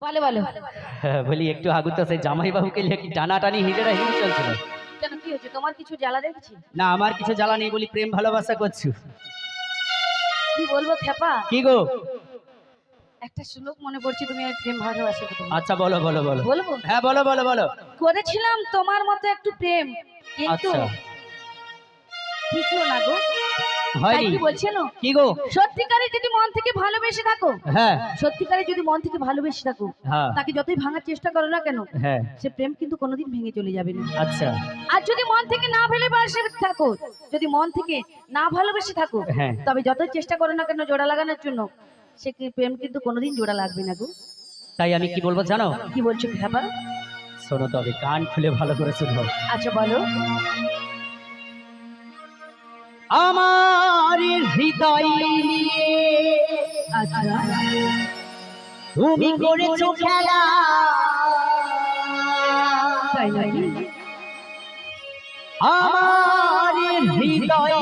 বলো বলো। হ্যাঁ, বলি একটু আগু তো সেই জামাই বাবুকে নিয়ে কি টানাটানি হিজড়া হিজড়ি চলছিল। কেন কি হয়েছে, তোমার কিছু জ্বালা দেখছি? না আমার কিছু জ্বালা নেই, বলি প্রেম ভালোবাসা করছু। কি বলবো খেপা, কি গো? একটা শ্লোক মনে পড়ছে, তুমি আর প্রেম ভালোবাসার কথা বলো। আচ্ছা বলো বলো বলো। বলবো? হ্যাঁ বলো বলো বলো। করেছিলাম তোমার মতো একটু প্রেম, কিন্তু আচ্ছা ঠিকলো না গো। তাই হয়নি? কি বলছে না, কি গো? সত্যিকারে যদি মন থেকে ভালোবেসে থাকো, হ্যাঁ সত্যিকারে যদি মন থেকে ভালোবেসে থাকো, হ্যাঁ তাকে যতই ভাঙার চেষ্টা করো না কেন, হ্যাঁ। সে প্রেম কিন্তু কোনোদিন ভেঙে চলে যাবে না। আচ্ছা আর যদি মন থেকে না ভালোবেসে থাকো, যদি মন থেকে না ভালোবেসে থাকো, হ্যাঁ। তবে যতই চেষ্টা করো না কেন জোড়া লাগানোর জন্য, সে প্রেম কিন্তু কোনোদিন জোড়া লাগবে না গো। তাই আমি কি বলবো জানো? কি বলছো খেপা? শোনো তবে কান খুলে ভালো করে শুনবো। আচ্ছা বলো। আমার হৃদয় নিয়ে আচ্ছা তুমি করেছো খেলা, তাই নাকি? আমার হৃদয়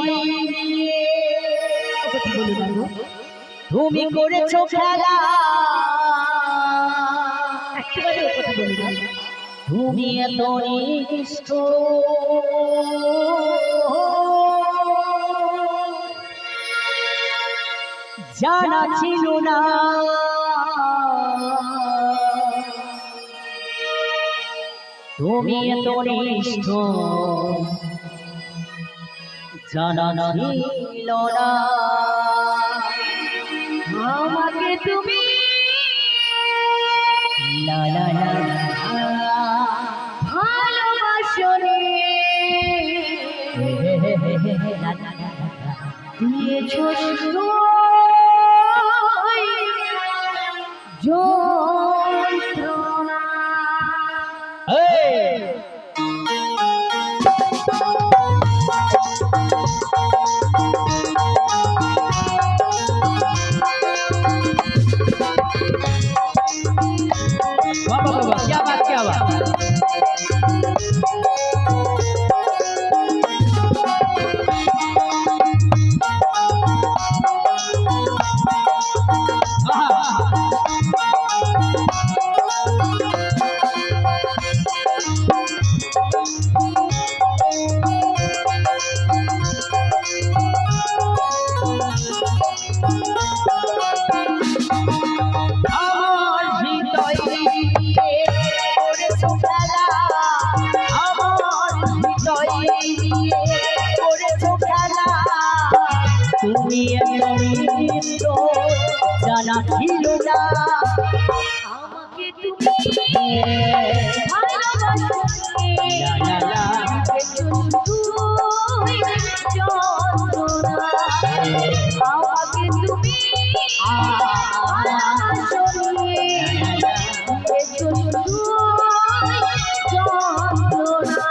নিয়ে কথা বলো না গো। তুমি করেছো খেলা, একেবারে ও কথা বলো না। তুমি এত নিষ্ঠ জানা ছিল না, তুমি এত নিষ্ঠ জানা ছিল না, আমাকে তুমি লা লা লা লা। ভালোবাসো রে, দিয়েছো শুধু যন্ত্রণা। এই! वाह वाह वाह, क्या बात क्या बात। आहा, আমার হৃদয় নিয়ে করেছো খেলা, আমার হৃদয় নিয়ে করেছো খেলা, তুমি এত নিষ্ঠ জানা ছিল না, আমাকে তুমি ভালোবাসো রে, লা লা লা। দিয়েছো শুধু যন্ত্রণা। আমাকে তুমি ভালোবাসো রে, দিয়েছো শুধু যন্ত্রণা।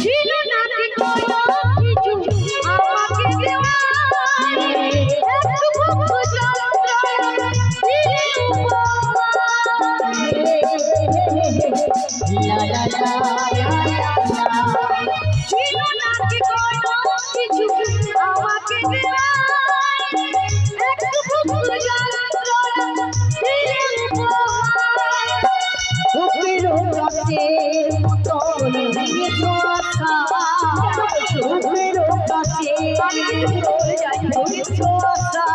ছিল না কি কোনো কিছু আমাকে দেওয়া, একটু বুক যন্ত্রণা দিলে উপহার। লা লা লা লা লা। ছিল না কি কোনো কিছু আমাকে দেওয়া, একটু বুক যন্ত্রণা দিলে উপহার। বুকের কাছের মতন ভেঙেছো আশা, বুকের কাছে ভেঙেছো আশা,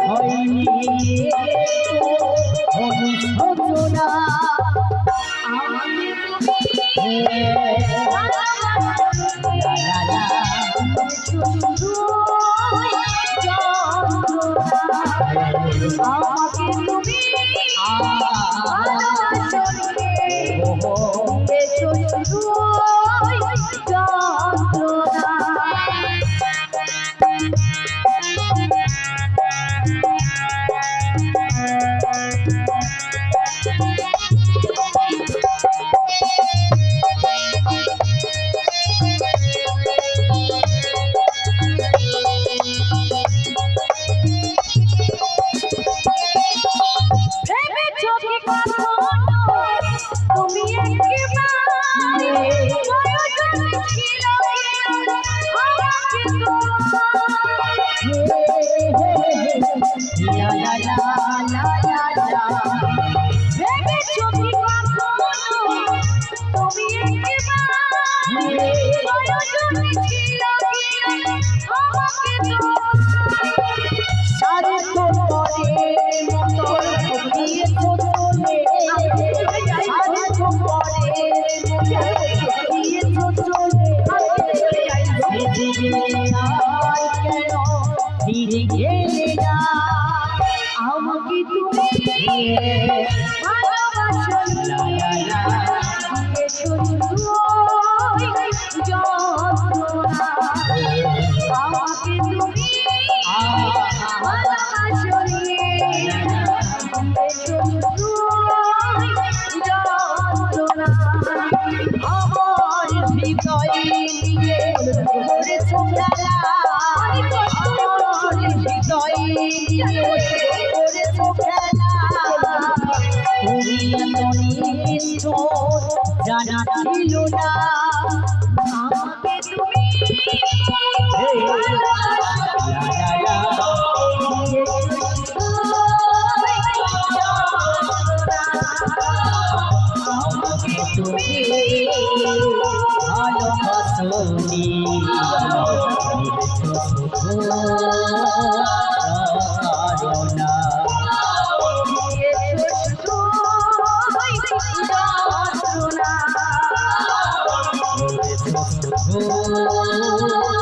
হয়নি অনুশোচনা, আমাকে তুমি লা লা লা। শুধু যন্ত্রণা। আমাকে তুমি ভালোবাসো রে, দিয়েছো শুধু যন্ত্রণা। লা লা লা লা লা লা ভেবেছো কি কখনো তুমি একবার প্রয়োজন ছিল আমাকে তোমার সারে তো পরে মতো দিয়েছো চলে সারে তো পরে দিয়েছো চলে কেন ফিরে গেলে না আমাকে তুমি ভালোবাসো দিয়েছো যন্ত্রণা আমাকে তুমি ভালোবাসো যন্ত্রণা আমার হৃদয়ে নিয়ে করেছো খেলা আমার হৃদয়ে নিয়ে করেছো খেলা তুমি এত নিষ্ঠুর জানা ছিল না আমাকে তুমি ভালোবাসনি Oh